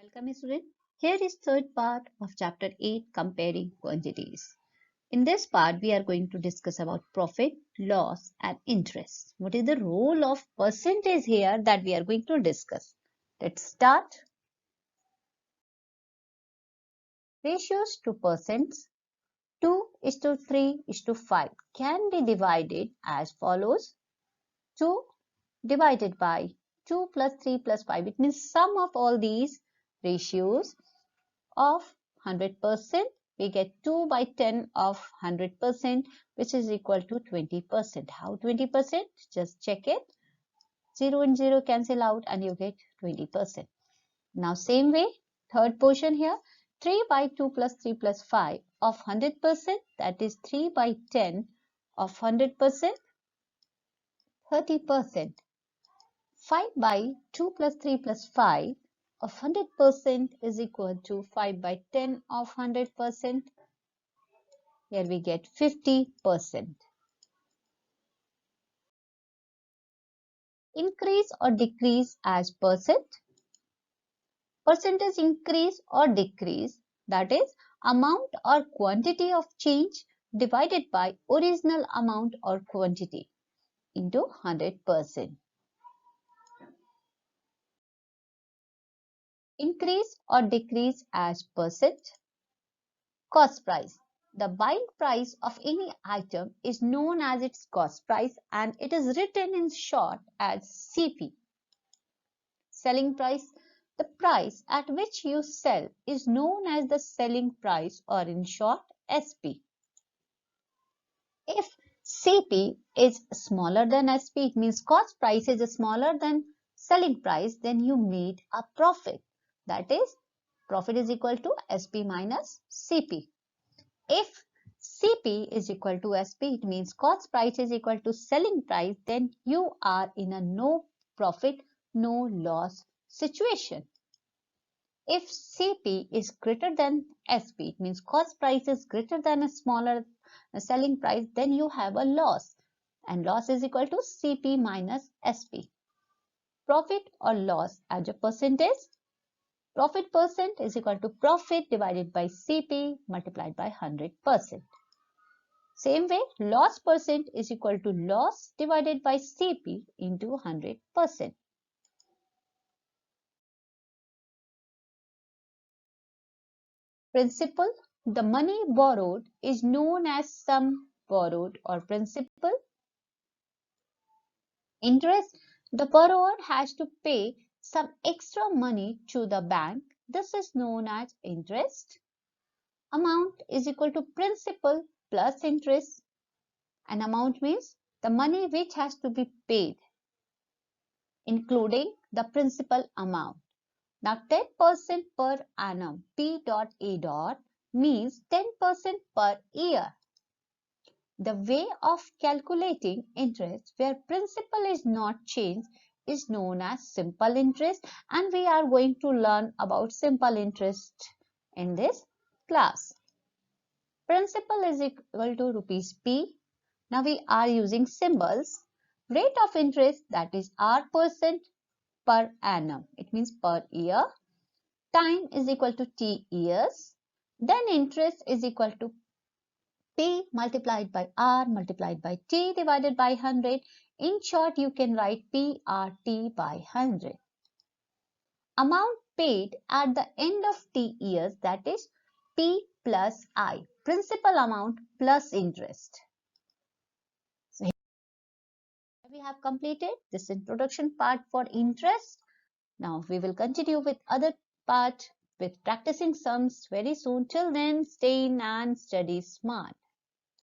Welcome student. Here is third part of chapter 8 comparing quantities. In this part we are going to discuss about profit, loss and interest. What is the role of percentage here that we are going to discuss. Let's start. Ratios to percents 2:3:5 can be divided as follows. 2 divided by 2 plus 3 plus 5. It means sum of all these ratios of 100%, we get 2 by 10 of 100%, which is equal to 20%. How 20%? Just check it. 0 and 0 cancel out and you get 20%. Now same way, third portion here, 3 by 2 plus 3 plus 5 of 100%, that is 3 by 10 of 100%, 30%. 5 by 2 plus 3 plus 5 of 100% is equal to 5 by 10 of 100%. Here we get 50%. Increase or decrease as percent. Percentage increase or decrease, that is amount or quantity of change divided by original amount or quantity into 100%. Increase or decrease as percent. Cost price. The buying price of any item is known as its cost price and it is written in short as CP. Selling price. The price at which you sell is known as the selling price or in short SP. If CP is smaller than SP, it means cost price is smaller than selling price, then you made a profit. That is, profit is equal to SP minus CP. If CP is equal to SP, it means cost price is equal to selling price, then you are in a no profit, no loss situation. If CP is greater than SP, it means cost price is greater than a smaller selling price, then you have a loss. And loss is equal to CP minus SP. Profit or loss as a percentage. Profit percent is equal to profit divided by CP multiplied by 100%. Same way, loss percent is equal to loss divided by CP into 100%. Principal. The money borrowed is known as sum borrowed or principal. Interest. The borrower has to pay some extra money to the bank. This is known as interest. Amount is equal to principal plus interest. An amount means the money which has to be paid, including the principal amount. Now 10% per annum, P dot A dot means 10% per year. The way of calculating interest where principal is not changed is known as simple interest, and we are going to learn about simple interest in this class. Principal is equal to rupees P. Now we are using symbols. Rate of interest, that is R% per annum. It means per year. Time is equal to T years. Then interest is equal to P multiplied by R multiplied by T divided by 100. In short, you can write PRT by 100. Amount paid at the end of T years, that is P plus I. Principal amount plus interest. So here we have completed this introduction part for interest. Now we will continue with other part with practicing sums very soon. Till then, stay in and study smart.